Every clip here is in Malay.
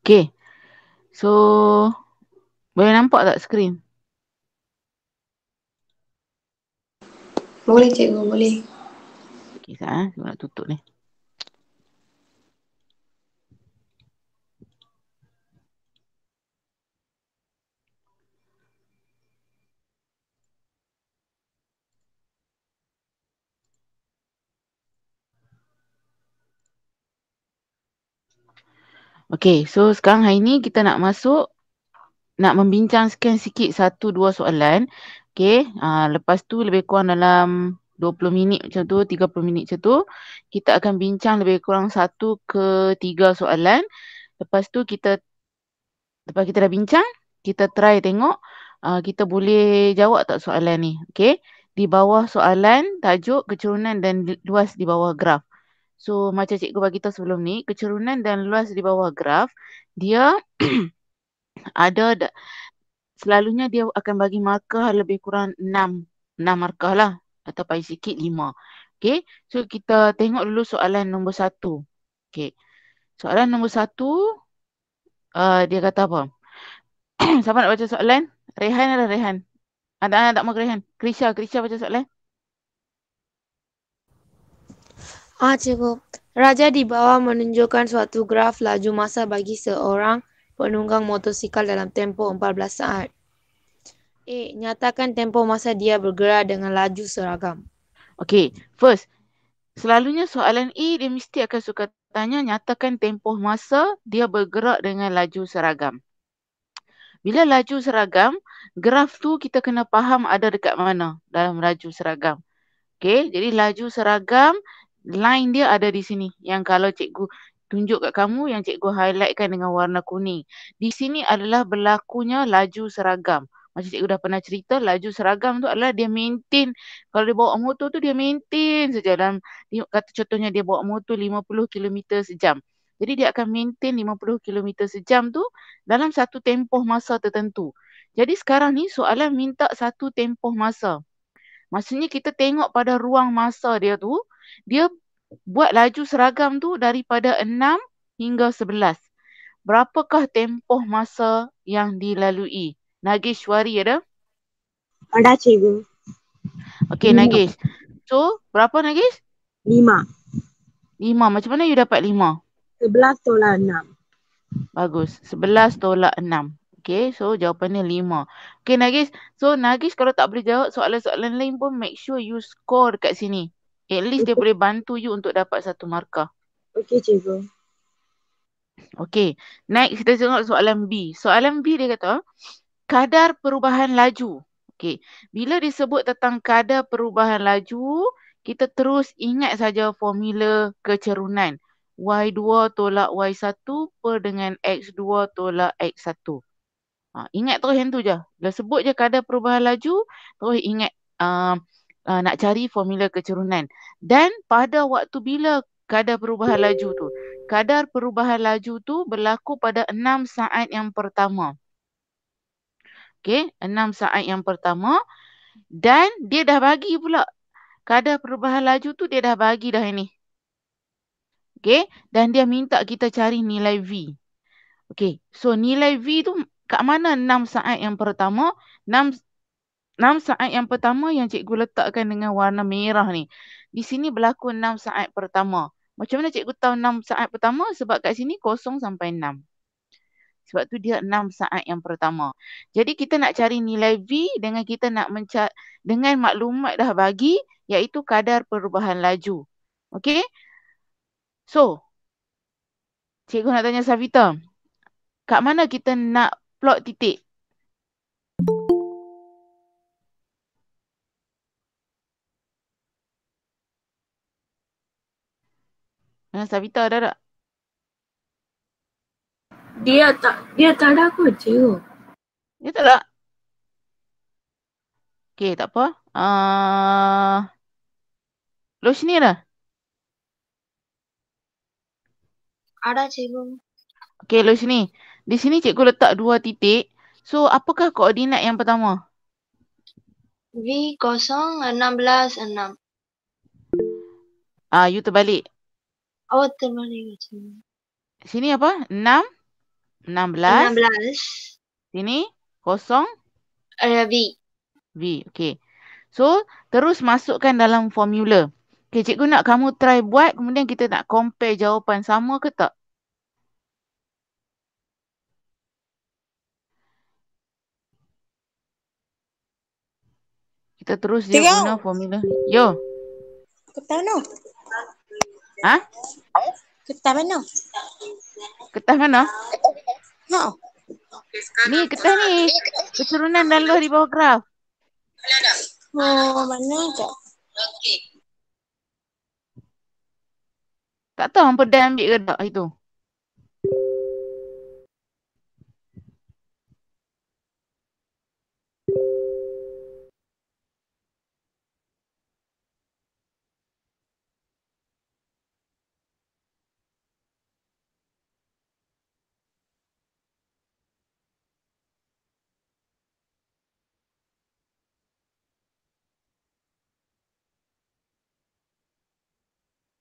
Okay. So, boleh nampak tak skrin? Boleh cikgu, boleh. Okay, saya nak tutup ni. Okay, so sekarang hari ni kita nak membincangkan sikit satu dua soalan. Okay, lepas tu lebih kurang dalam 20 minit macam tu, 30 minit macam tu, kita akan bincang lebih kurang 1 ke 3 soalan. Lepas kita dah bincang, kita try tengok kita boleh jawab tak soalan ni. Okay, di bawah soalan, tajuk, kecerunan dan luas di bawah graf. So, macam cikgu bagi tahu sebelum ni, kecerunan dan luas di bawah graf, dia ada selalunya dia akan bagi markah lebih kurang 6 markah lah, atau paling sikit 5. Okay, so kita tengok dulu soalan nombor 1. Okay, soalan nombor 1, dia kata apa? Siapa nak baca soalan? Rehan ada Rehan? Ada tak mau Rehan? Krisha baca soalan. Cikgu. Raja di bawah menunjukkan suatu graf laju masa bagi seorang penunggang motosikal dalam tempoh 14 saat. A. Nyatakan tempoh masa dia bergerak dengan laju seragam. Okay, first, selalunya soalan A dia mesti akan suka tanya nyatakan tempoh masa dia bergerak dengan laju seragam. Bila laju seragam, graf tu kita kena faham ada dekat mana dalam laju seragam. Okay, jadi laju seragam, line dia ada di sini. Yang kalau cikgu tunjuk kat kamu, yang cikgu highlightkan dengan warna kuning. Di sini adalah berlakunya laju seragam. Macam cikgu dah pernah cerita, laju seragam tu adalah dia maintain. Kalau dia bawa motor tu, dia maintain saja. Kata contohnya dia bawa motor 50 km sejam. Jadi dia akan maintain 50 km sejam tu dalam satu tempoh masa tertentu. Jadi sekarang ni soalan minta satu tempoh masa. Maksudnya kita tengok pada ruang masa dia tu, dia buat laju seragam tu daripada 6 hingga 11. Berapakah tempoh masa yang dilalui? Nageshwari ada? Ada cikgu. Okey, 5. Nagesh. So, berapa Nagesh? 5. 5. Macam mana you dapat 5? 11 tolak 6. Bagus. 11 tolak 6. Okay, so jawapannya 5. Okay, Nagesh. So, Nagesh kalau tak boleh jawab soalan-soalan lain pun make sure you score dekat sini. At least dia boleh bantu you untuk dapat satu markah. Okey cikgu. Okay, next kita tengok soalan B. Soalan B dia kata, kadar perubahan laju. Okay, bila disebut tentang kadar perubahan laju, kita terus ingat saja formula kecerunan. Y2 tolak Y1 per dengan X2 tolak X1. Ingat terus yang tu je. Bila sebut je kadar perubahan laju, terus ingat nak cari formula kecerunan. Dan pada waktu bila kadar perubahan laju tu? Kadar perubahan laju tu berlaku pada 6 saat yang pertama. Okey, 6 saat yang pertama. Dan dia dah bagi pula. Kadar perubahan laju tu dia dah bagi dah ini. Okey, dan dia minta kita cari nilai V. Okey, so nilai V tu kat mana 6 saat yang pertama? 6 saat yang pertama yang cikgu letakkan dengan warna merah ni. Di sini berlaku 6 saat pertama. Macam mana cikgu tahu 6 saat pertama? Sebab kat sini 0 sampai 6. Sebab tu dia 6 saat yang pertama. Jadi kita nak cari nilai V dengan kita nak dengan maklumat dah bagi, iaitu kadar perubahan laju. Okey? So, cikgu nak tanya Safita. Kat mana kita nak plot titik? Safita ada tak? Dia tak ada kot cikgu. Dia tak ada? Okey, tak apa. Roshni ada? Ada cikgu. Okey, Roshni. Di sini cikgu letak 2 titik. So, apakah koordinat yang pertama? V 0, 16, 6. You terbalik. Oh, terbalik cikgu. Sini apa? 6? 16. 16. Sini kosong V. V. Okey. So, terus masukkan dalam formula. Okey, cikgu nak kamu try buat, kemudian kita nak compare jawapan sama ke tak? Kita terus je Cikgu. guna formula. Yo. Kertas mana? Ha? Kertas mana? Kertas mana? Ha. Ni, kertas ni. Keturunan dan luas di bawah graf. Oh, mana je? Tak tahu hampa dah ambil ke tak itu.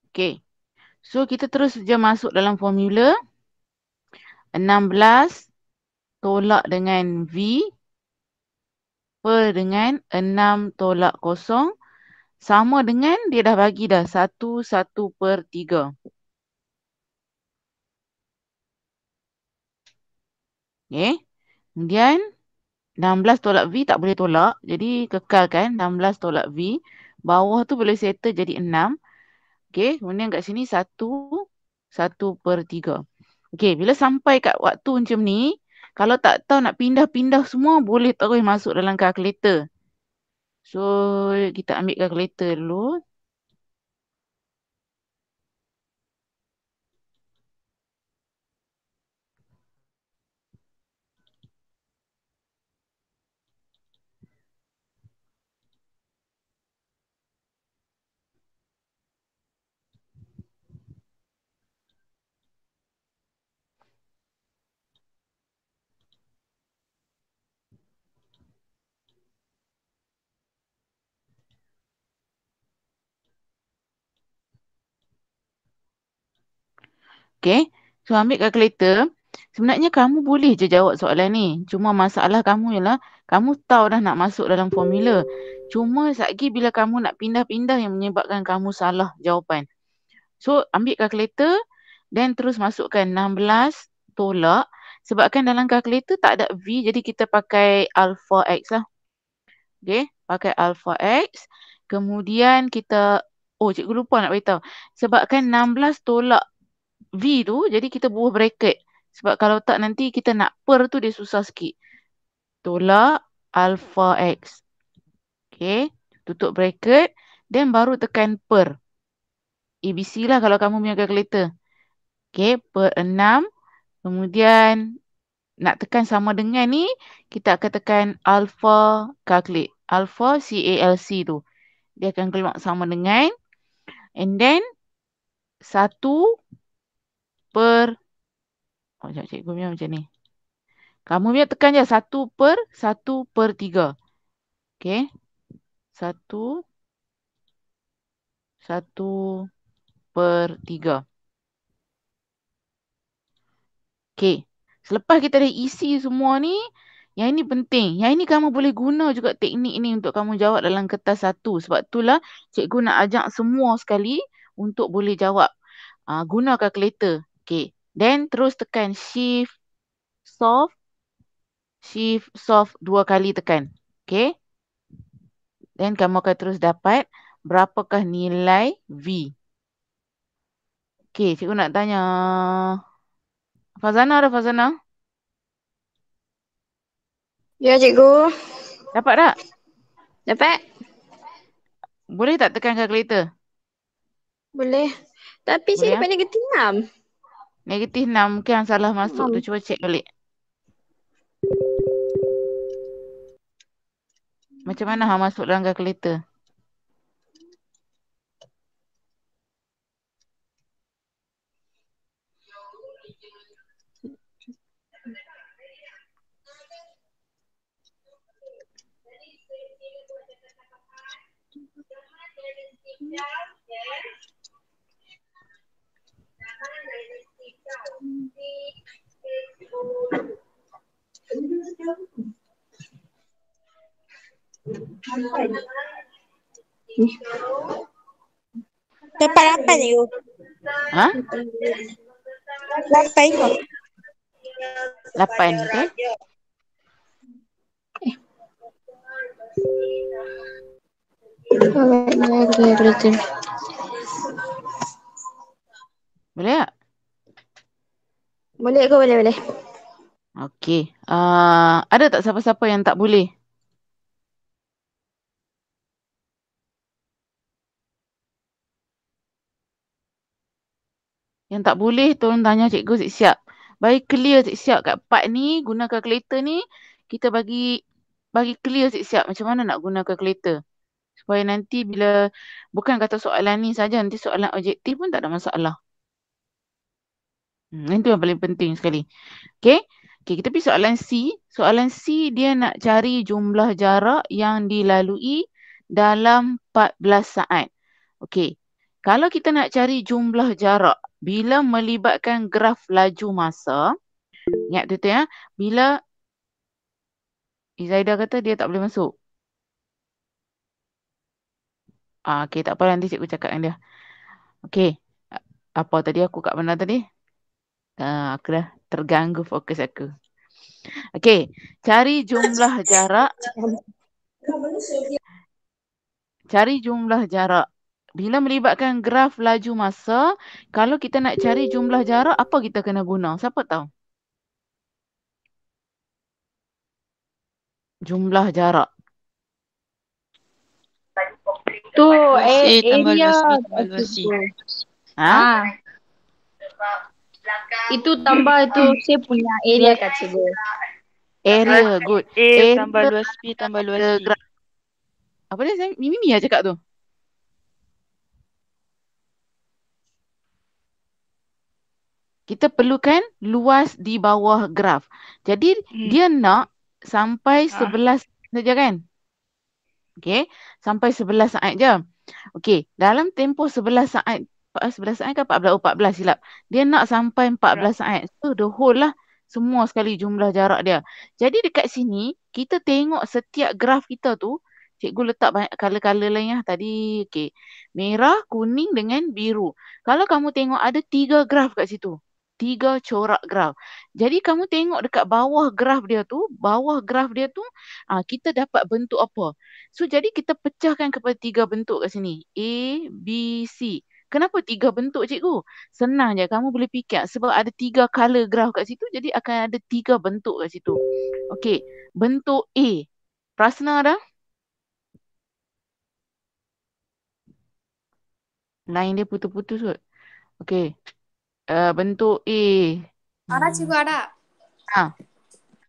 Okey. So, kita terus je masuk dalam formula. 16 tolak dengan V per dengan 6 tolak kosong sama dengan dia dah bagi dah 1/3. Okey. Kemudian 16 tolak V tak boleh tolak. Jadi kekalkan 16 tolak V. Bawah tu boleh settle jadi 6. Okey. Kemudian kat sini 1/3. Okey. Bila sampai kat waktu macam ni. Kalau tak tahu nak pindah-pindah semua. Boleh terus masuk dalam kalkulator. So kita ambil kalkulator dulu. Okay. So ambil kalkulator. Sebenarnya kamu boleh je jawab soalan ni. Cuma masalah kamu ialah kamu tahu dah nak masuk dalam formula. Cuma sekejap bila kamu nak pindah-pindah yang menyebabkan kamu salah jawapan. So ambil kalkulator dan terus masukkan 16 tolak. Sebabkan dalam kalkulator tak ada V jadi kita pakai alpha X lah. Okay. Pakai alpha X. Kemudian kita, oh cikgu lupa nak beritahu. Sebabkan 16 tolak V tu, jadi kita buah bracket. Sebab kalau tak nanti kita nak per tu dia susah sikit. Tolak alpha X. Okay. Tutup bracket. Dan baru tekan per. ABC lah kalau kamu punya calculator. Okay. Per 6. Kemudian nak tekan sama dengan ni. Kita akan tekan alpha calculate. Alpha CALC tu. Dia akan keluar sama dengan. And then 1 per. Oh, sekejap cikgu punya macam ni. Kamu punya tekan je 1/1/3. Okay. 1/1/3. Okay. Selepas kita dah isi semua ni. Yang ini penting. Yang ini kamu boleh guna juga teknik ni untuk kamu jawab dalam kertas 1. Sebab itulah cikgu nak ajak semua sekali untuk boleh jawab. Guna kalkulator. Okay. Then terus tekan shift solve. Shift solve 2 kali tekan. Okay. Dan kamu akan terus dapat berapakah nilai V. Okay, cikgu nak tanya. Fazana ada Fazana? Ya, cikgu. Dapat tak? Dapat? Boleh tak tekan kalkulator? Boleh. Tapi Boleh saya dapat negatif 6. Negatif 6 mungkin yang salah masuk tu. Cuba cek balik. Macam mana hang masuk dalam kalkulator? Dapat 8 cikgu. Ha? 8 cikgu. 8, okey. Boleh tak? Boleh ke? Boleh. Okey. Ada tak siapa-siapa yang tak boleh? Yang tak boleh, tolong tanya cikgu siap-siap. Bagi clear siap-siap kat part ni, guna kalkulator ni, kita bagi clear siap-siap macam mana nak guna kalkulator. Supaya nanti bila, bukan kata soalan ni saja, nanti soalan objektif pun tak ada masalah. Itu yang paling penting sekali. Okey. Okey, kita pergi soalan C. Soalan C dia nak cari jumlah jarak yang dilalui dalam 14 saat. Okey. Kalau kita nak cari jumlah jarak bila melibatkan graf laju masa, ingat betul ya, bila Izaidah kata dia tak boleh masuk. Okey, tak apa, nanti cikgu cakap dengan dia. Okey. Apa tadi aku kat mana tadi? Aku dah terganggu fokus aku. Okey, cari jumlah jarak. Cari jumlah jarak. Bila melibatkan graf laju masa, kalau kita nak cari jumlah jarak, apa kita kena guna? Siapa tahu? Jumlah jarak. Tu Luas A tambah area. luas B tambah luas C. Ha? Itu tambah itu saya punya area kat cikgu. Area, good. A Area tambah luas B tambah luas C. graf. Apa dia? Mimi yang cakap tu. Kita perlukan luas di bawah graf. Jadi dia nak sampai 11 saja kan? Okey, sampai 11 saat je. Okey, dalam tempoh 11 saat, 11 saat kan 14 silap. Dia nak sampai 14 saat. So the whole lah, semua sekali jumlah jarak dia. Jadi dekat sini, kita tengok setiap graf kita tu, cikgu letak banyak color-color lain lah tadi. Okey, merah, kuning dengan biru. Kalau kamu tengok ada 3 graf kat situ. 3 corak graf. Jadi kamu tengok dekat bawah graf dia tu, kita dapat bentuk apa? So, jadi kita pecahkan kepada 3 bentuk kat sini. A, B, C. Kenapa 3 bentuk, cikgu? Senang je. Kamu boleh fikir. Sebab ada 3 color graf kat situ, jadi akan ada 3 bentuk kat situ. Okey. Bentuk A. Prasna dah? Line dia putus-putus kot. Okey. Bentuk A. Ada cikgu ada.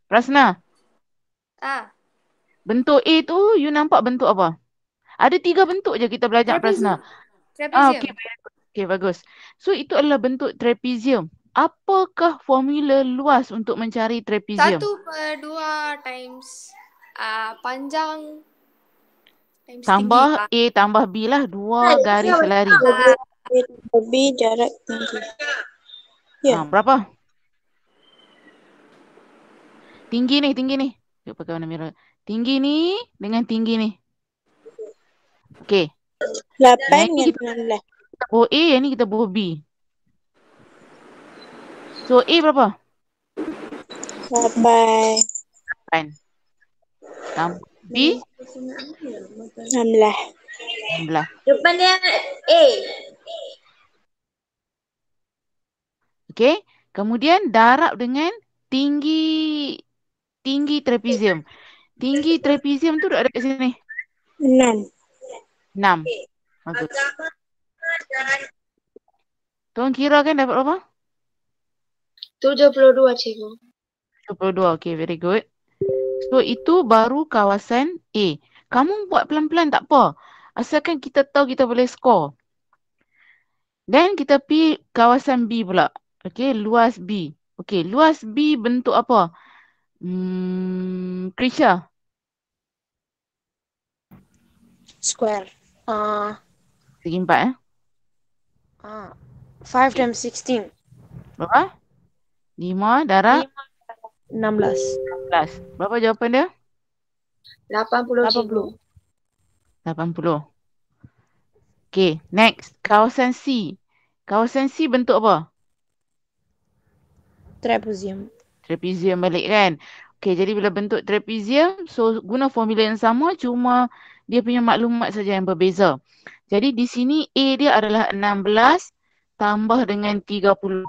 Prasna. Bentuk A tu, you nampak bentuk apa? Ada 3 bentuk je kita belajar, Prasna. Trapezium. Okey, bagus. So, itu adalah bentuk trapezium. Apakah formula luas untuk mencari trapezium? 1/2 times panjang times Tambah tinggi. A tambah B lah. 2 garis selari. B jarak tinggi. Ya. Berapa? Tinggi ni. Yuk pakai warna merah. Tinggi ni dengan tinggi ni. Okey. 8 Yang dengan 16. Kita bawa A, yang ni kita bawa B. So, A berapa? 8. Tambah B? 16. 16. Depan dia A. Okey. Kemudian darab dengan tinggi trapezium. Tinggi trapezium tu ada kat sini. 6. 6. Bagus. Tuan kira kan dapat berapa? 72 cikgu. 72. Okay, very good. So, itu baru kawasan A. Kamu buat pelan-pelan tak apa. Asalkan kita tahu kita boleh skor. Dan kita pergi kawasan B pula. Okay, luas B. Okay, luas B bentuk apa? Krisha. Square. Segi 4 5 times 16. Berapa? 5 darab 16. 16. Berapa jawapan dia? 80 cikgu. 80. 80. Okay, next. Kawasan C. Kawasan C bentuk apa? Trapezium. Trapezium balik kan? Okay, jadi bila bentuk trapezium, so guna formula yang sama, cuma dia punya maklumat saja yang berbeza. Jadi di sini A dia adalah 16 tambah dengan 30.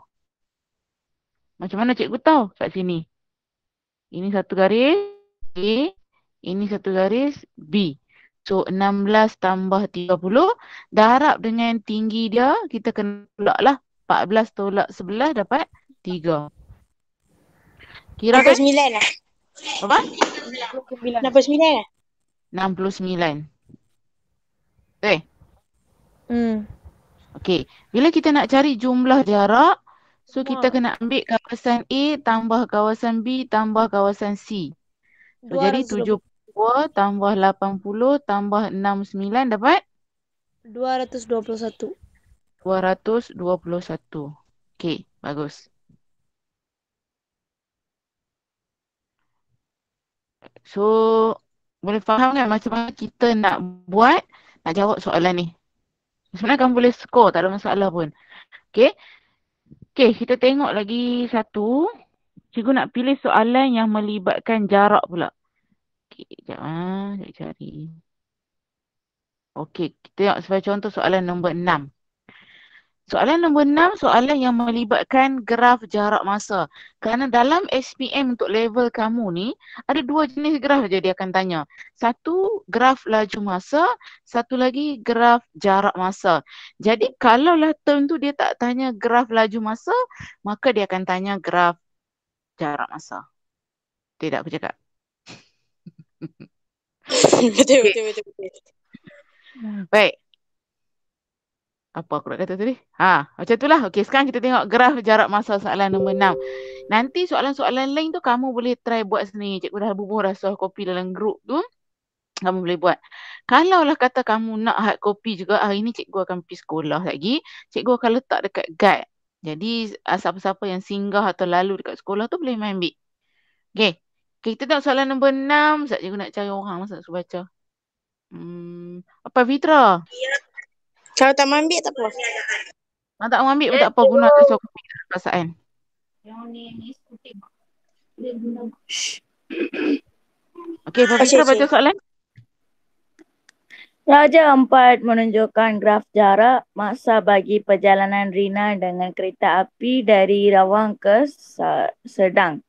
Macam mana cikgu tahu kat sini? Ini satu garis A, ini satu garis B. So 16 tambah 30, darab dengan tinggi dia, kita kena tolak lah. 14 tolak 11 dapat 3. Kira kan? 69 lah. Berapa? 69 lah. 69. Okay. Okey, bila kita nak cari jumlah jarak, so kita kena ambil kawasan A tambah kawasan B tambah kawasan C. So jadi 72 tambah 80 tambah 69 dapat 221. 221. Okey, bagus. So boleh faham kan macam mana kita nak buat, nak jawab soalan ni. Sebenarnya kamu boleh score, tak ada masalah pun. Okey. Okey, kita tengok lagi satu. Cikgu nak pilih soalan yang melibatkan jarak pula. Okey, sekejap sekejap cari. Okey, kita tengok sebagai contoh soalan nombor 6. Soalan nombor 6, soalan yang melibatkan graf jarak masa. Kerana dalam SPM untuk level kamu ni, ada dua jenis graf je dia akan tanya. Satu, graf laju masa. Satu lagi, graf jarak masa. Jadi, kalaulah term tu dia tak tanya graf laju masa, maka dia akan tanya graf jarak masa. Tidak aku cakap. Betul. Baik. Apa aku nak kata tadi? Macam itulah. Okey, sekarang kita tengok graf jarak masa soalan nombor 6. Nanti soalan-soalan lain tu kamu boleh try buat sendiri. Cikgu dah bubuh dah soal kopi dalam grup tu. Kamu boleh buat. Kalaulah kata kamu nak hard copy juga, hari ni cikgu akan pergi sekolah lagi. Cikgu akan letak dekat guide. Jadi, siapa-siapa yang singgah atau lalu dekat sekolah tu boleh main ambil. Okey. Kita tengok soalan nombor 6. Sekejap cikgu nak cari orang masa nak suruh baca. Apa Fitra? Kalau tak ambil tak apa. Tak mau ambil pun tak apa, guna atas soal kopi perasaan. Okey, Pak Fitra baca soalan. Raja 4 menunjukkan graf jarak masa bagi perjalanan Rina dengan kereta api dari Rawang ke Sedang.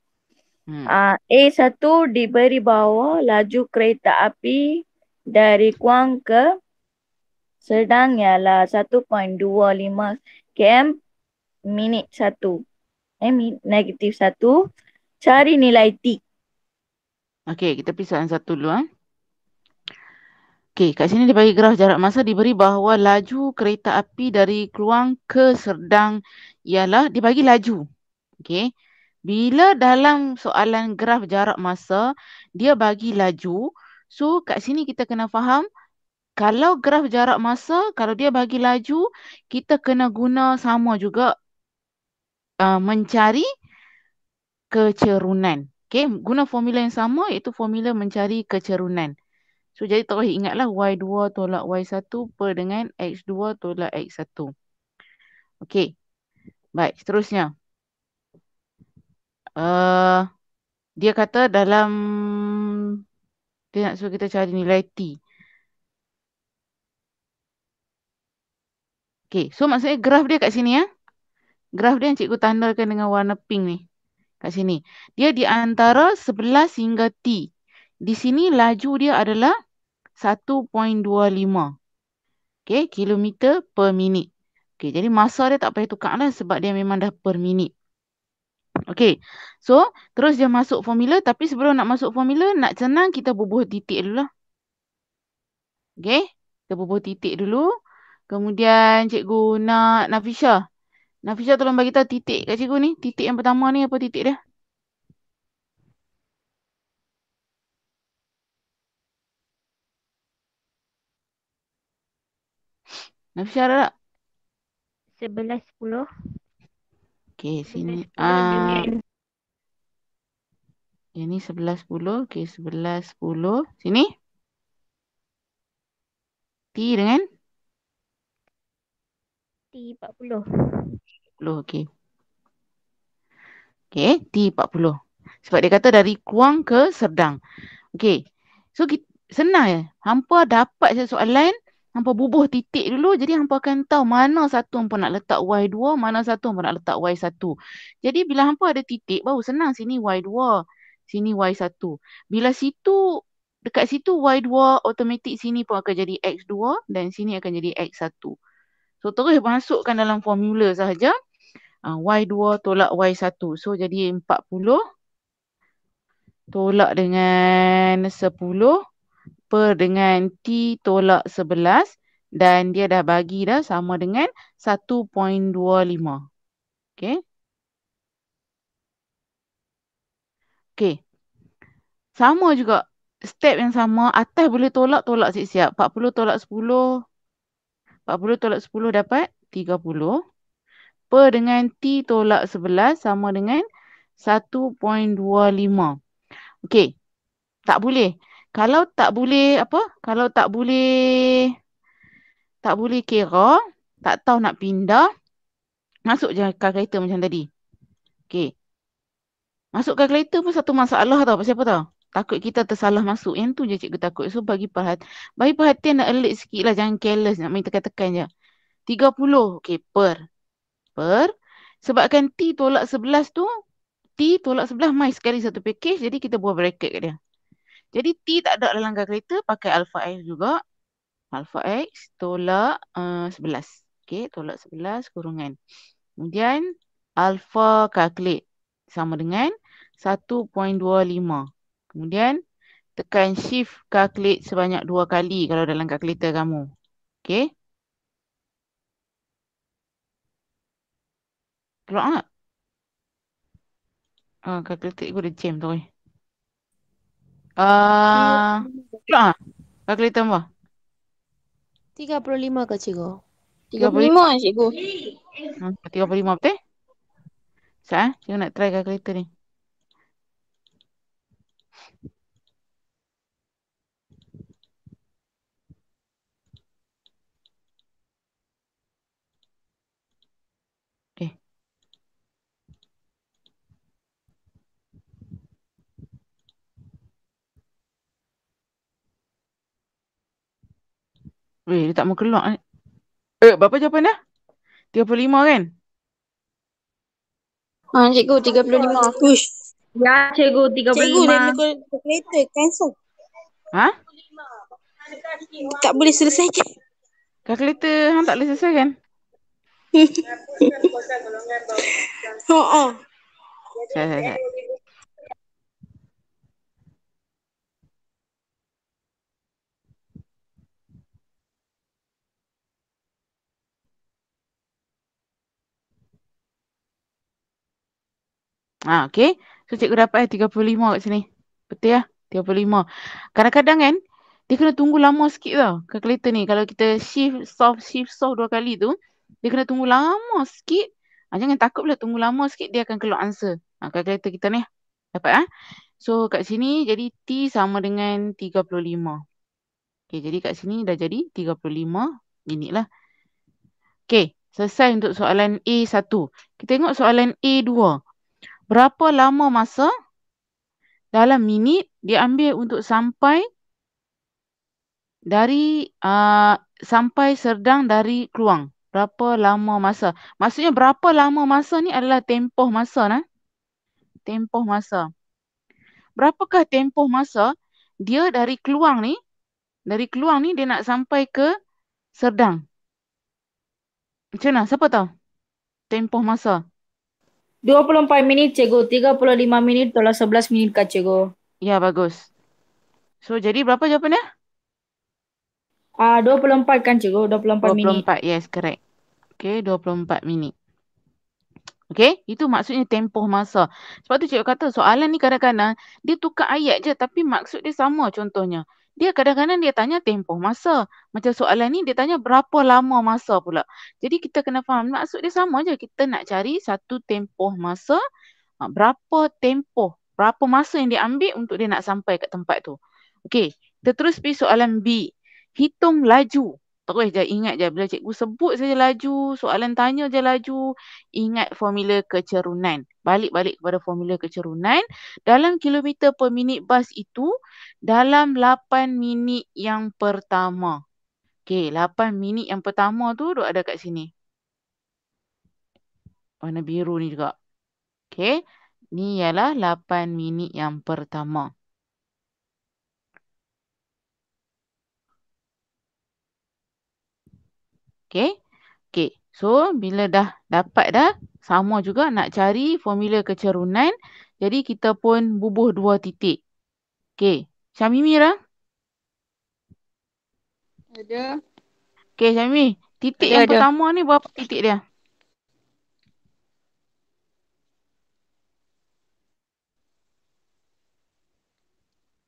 A1 diberi bahawa laju kereta api dari Kuang ke Sedang ialah 1.25 km minit 1. Negatif 1. Cari nilai T. Okey, kita pergi soalan satu dulu. Okey, kat sini dia bagi graf jarak masa, diberi bahawa laju kereta api dari Kluang ke Serdang ialah, dia bagi laju. Okey. Bila dalam soalan graf jarak masa, dia bagi laju. So, kat sini kita kena faham, kalau graf jarak masa, kalau dia bagi laju, kita kena guna sama juga mencari kecerunan. Okey, guna formula yang sama, iaitu formula mencari kecerunan. So, jadi terus ingatlah Y2 tolak Y1 per dengan X2 tolak X1. Okey. Baik, seterusnya. Dia kata dalam, dia nak suruh kita cari nilai T. Okey, so maksudnya graf dia kat sini ya. Graf dia yang cikgu tandakan dengan warna pink ni. Kat sini. Dia di antara 11 hingga T. Di sini laju dia adalah 1.25. Okey, kilometer per minit. Okey, jadi masa dia tak payah tukar lah sebab dia memang dah per minit. Okey, so terus dia masuk formula. Tapi sebelum nak masuk formula, nak senang kita bubuh titik dulu lah. Okey, kita bubuh titik dulu. Kemudian cikgu nak Nafisha. Nafisha tolong bagi tahu titik kat cikgu ni. Titik yang pertama ni apa titik dia? Nafisha ada tak? 11.10. Okey, sini. Yang ni 11.10. Okey, 11.10. Sini. T dengan T40. 10. Okey. Okey, T40. Sebab dia kata dari Kuang ke Serdang. Okey. So, senang je. Hampa dapat je soalan, hampa bubuh titik dulu. Jadi, hampa akan tahu mana satu hampa nak letak Y2, mana satu hampa nak letak Y1. Jadi, bila hampa ada titik, baru senang. Sini Y2, sini Y1. Bila dekat situ Y2, automatik sini pun akan jadi X2 dan sini akan jadi X1. So, terus masukkan dalam formula sahaja. Y2 tolak Y1. So, jadi 40 tolak dengan 10 per dengan T tolak 11 dan dia dah bagi dah sama dengan 1.25. Okey. Okey. Sama juga. Step yang sama. Atas boleh tolak siap-siap. 40 tolak 10. 40 tolak 10 dapat 30. Per dengan T tolak 11 sama dengan 1.25. Okey. Tak boleh. Kalau tak boleh apa? Kalau tak boleh kira, tak tahu nak pindah, masuk je kalkulator macam tadi. Okey. Masuk kalkulator pun satu masalah tau. Pasal apa tau? Takut kita tersalah masuk. Yang tu je cikgu takut. So bagi perhatian dan alert sikit lah. Jangan careless nak main tekan-tekan je. 30. Okey. Per. Sebabkan T tolak 11 tu, T tolak 11 mai sekali satu package. Jadi kita buat bracket kat dia. Jadi T tak ada dalam kalkulator. Pakai alpha X juga. Alpha X tolak 11. Okey. Tolak 11 kurungan. Kemudian alpha calculate. Sama dengan 1.25. Kemudian tekan shift calculate sebanyak 2 kali kalau dalam kalkulator kamu. Okey. Keluar tak? Kalkulator aku dah jam tu. Keluar tak? Kalkulator apa? 35 ke cikgu? 35 lah cikgu. 35 betul? Sekejap cikgu nak try kalkulator ni. Dia tak mau keluar. Berapa jawapan dah? 35 kan? Cikgu 35. Ush. Ya, cikgu 35. Cikgu dia punya kalkulator cancel. Ha? Tak boleh selesaikan. Kalkulator hang tak boleh selesai kan? Sekejap. Okey. So cikgu dapat 35 kat sini. Betul ya? 35. Kadang-kadang kan, dia kena tunggu lama sikit tau. Kalkulator ni. Kalau kita shift solve 2 kali tu, dia kena tunggu lama sikit. Jangan takut pula tunggu lama sikit, dia akan keluar answer. Kalkulator kita ni. Dapat So kat sini jadi T sama dengan 35. Okey, jadi kat sini dah jadi 35 minit lah. Okey, selesai untuk soalan A1. Kita tengok soalan A2. Berapa lama masa dalam minit dia ambil untuk sampai Serdang dari Kluang? Berapa lama masa? Maksudnya berapa lama masa ni adalah tempoh masa nah. Tempoh masa. Berapakah tempoh masa dia dari Kluang ni dia nak sampai ke Serdang? Macam mana? Siapa tahu? Tempoh masa. 24 minit cikgu, 35 minit tolak 11 minit kah cikgu? Ya, bagus. So jadi berapa jawapan dia? 24 kan cikgu, 24 minit. 24, yes, correct. Okay, 24 minit. Okay, itu maksudnya tempoh masa. Sebab tu cikgu kata soalan ni kadang-kadang dia tukar ayat je tapi maksud dia sama contohnya. Dia kadang-kadang dia tanya tempoh masa. Macam soalan ni dia tanya berapa lama masa pula. Jadi kita kena faham maksud dia sama je. Kita nak cari satu tempoh masa. Berapa tempoh Berapa masa yang dia ambil untuk dia nak sampai kat tempat tu. Okey, kita terus pergi soalan B. Hitung laju. Terus je ingat je bila cikgu sebut saja laju, soalan tanya je laju, ingat formula kecerunan. Balik-balik kepada formula kecerunan. Dalam kilometer per minit bas itu, dalam 8 minit yang pertama. Okey, 8 minit yang pertama tu duk ada kat sini. Warna biru ni juga. Okey, ni ialah 8 minit yang pertama. Okey. Okey. So, bila dah dapat dah, sama juga nak cari formula kecerunan. Jadi, kita pun bubuh 2 titik. Okey. Syamimi dah? Ada. Okey, Syamimi. Titik Ada, yang ada. pertama ni berapa titik dia?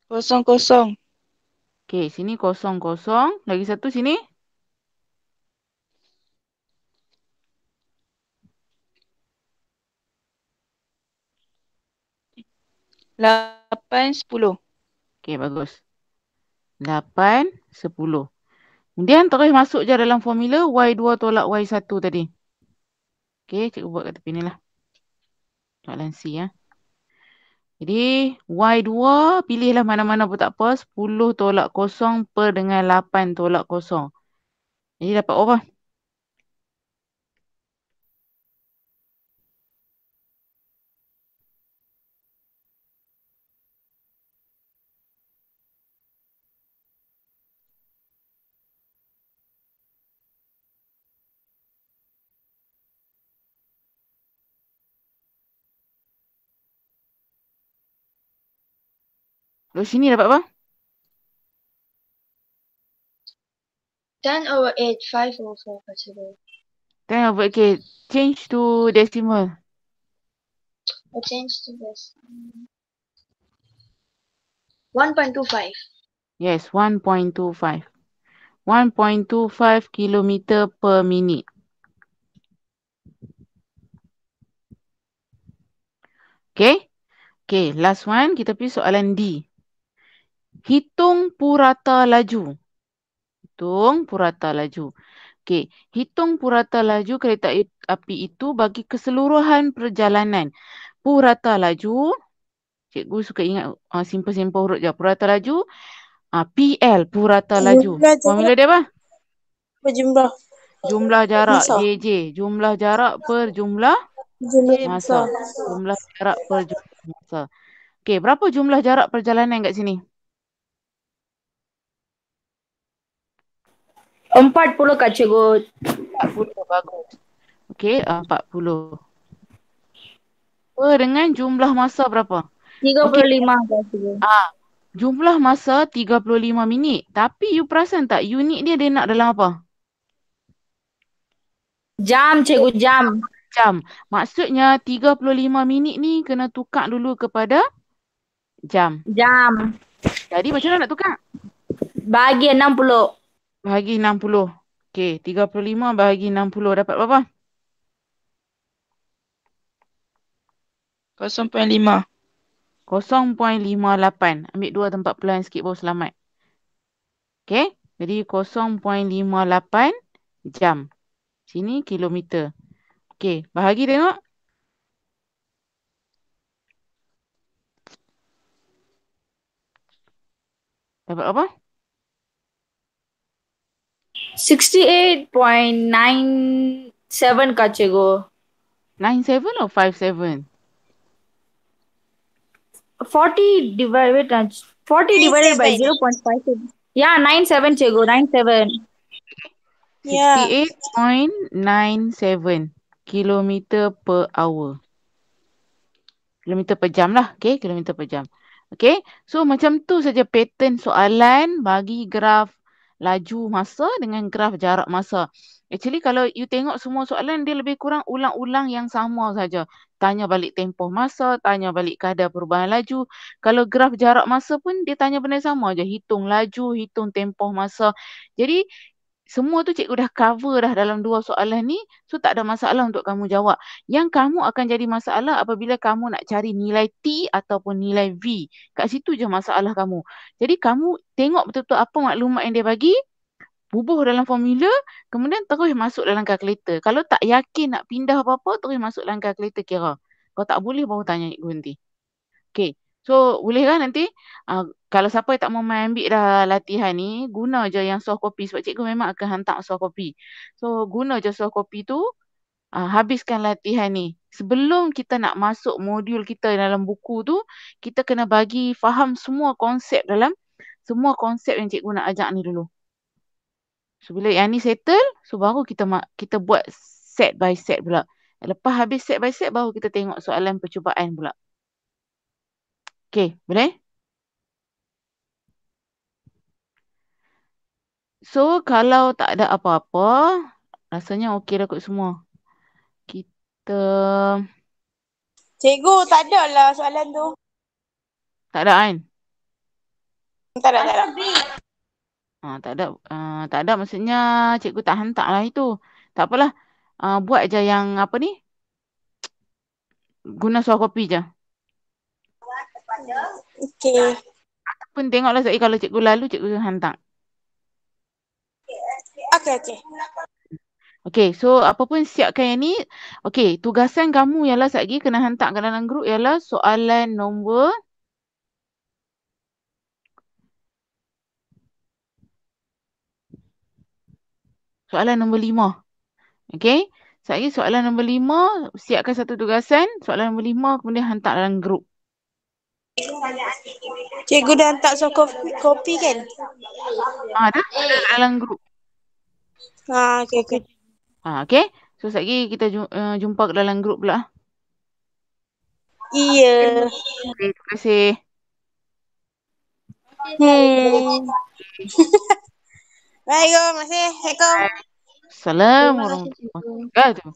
Kosong. Okey, sini 0, 0. Lagi satu sini. Lapan, 10. Okey, bagus. 8, 10. Kemudian terus masuk je dalam formula Y2 tolak Y1 tadi. Okey, cikgu buat kat tepi ni lah. Soalan C ya. Jadi Y2 pilihlah mana-mana pun tak apa. 10 tolak 0 per dengan 8 tolak 0. Jadi dapat apa? Terus sini dapat apa? 10/8, 5/4 possible. 10 over, okay. Change to decimal. I change to this. 1.25. Yes, 1.25. 1.25 kilometer per minute. Okay? Okay, last one. Kita pergi soalan D. Hitung purata laju. Hitung purata laju. Okay, hitung purata laju kereta api itu bagi keseluruhan perjalanan. Purata laju, cikgu suka ingat simple-simple huruf je. Purata laju, PL, purata laju. Formula dia apa? Berjumlah. Jumlah jarak, Masa. JJ. Jumlah jarak per jumlah masa. Jumlah jarak per jumlah masa. Okay, berapa jumlah jarak perjalanan kat sini? 40 Kak Cikgu. 40, bagus. Okay, 40. Dengan jumlah masa berapa? 35 Kak Cikgu. Jumlah masa 35 minit. Tapi you perasan tak unit dia nak dalam apa? Jam Cikgu, jam. Jam. Maksudnya 35 minit ni kena tukar dulu kepada jam. Jam. Jadi macam mana nak tukar? Bahagi 60. Bahagi 60. Okey, 35 bahagi 60 dapat berapa? 0.5. 0.58. Ambil 2 tempat pelan sikit baru selamat. Okey, jadi 0.58 jam. Sini kilometer. Okey, bahagi tengok. Dapat apa? 68.97 Kak Cikgu. 97 or 57? 40 divided by 0.57. Yeah, 97 Cikgu, 97. 68.97 kilometer per hour. Kilometer per jam lah. Okay, kilometer per jam. Okay, so macam tu saja pattern soalan bagi graf laju masa dengan graf jarak masa. Actually kalau you tengok semua soalan dia lebih kurang ulang-ulang yang sama saja. Tanya balik tempoh masa, tanya balik kadar perubahan laju. Kalau graf jarak masa pun dia tanya benda sama je. Hitung laju, hitung tempoh masa. Jadi semua tu cikgu dah cover dah dalam 2 soalan ni. So tak ada masalah untuk kamu jawab. Yang kamu akan jadi masalah apabila kamu nak cari nilai T ataupun nilai V. Kat situ je masalah kamu. Jadi kamu tengok betul-betul apa maklumat yang dia bagi, bubuh dalam formula, kemudian terus masuk dalam kalkulator. Kalau tak yakin nak pindah apa-apa, terus masuk dalam kalkulator kira. Kalau tak boleh, baru tanya cikgu nanti. Okay. So, boleh kan nanti? Kalau siapa yang tak mau main ambil dah latihan ni, guna je yang soft copy. Sebab cikgu memang akan hantar soft copy. So, guna je soft copy tu. Habiskan latihan ni. Sebelum kita nak masuk modul kita dalam buku tu, kita kena bagi faham semua konsep yang cikgu nak ajak ni dulu. So, bila yang ni settle, so baru kita buat set by set pula. Lepas habis set by set, baru kita tengok soalan percubaan pula. Okay, boleh? So, kalau tak ada apa-apa, rasanya okey dah kot semua. Kita... Cikgu, tak ada lah soalan tu. Tak ada kan? Tak ada. Tak ada maksudnya cikgu tak hantar lah itu. Tak apalah. Buat je yang apa ni? Guna soft copy je. Okey. Pun tengoklah sekali kalau cikgu lalu, cikgu hantar. Okey. Okey, so apa pun siapkan yang ni. Okey, tugasan kamu ialah sekali kena hantar ke dalam grup ialah soalan nombor soalan nombor 5. Okey. Sekali soalan nombor 5, siapkan satu tugasan. Soalan nombor 5 kemudian hantar dalam grup. Cikgu dah hantar soft copy kan? Dah ada dalam grup. Okey. Okey. So sekali kita jumpa ke dalam grup pula. Iya. Okay, terima kasih. Baik, terima kasih. Assalamualaikum. Assalamualaikum warahmatullahi wabarakatuh.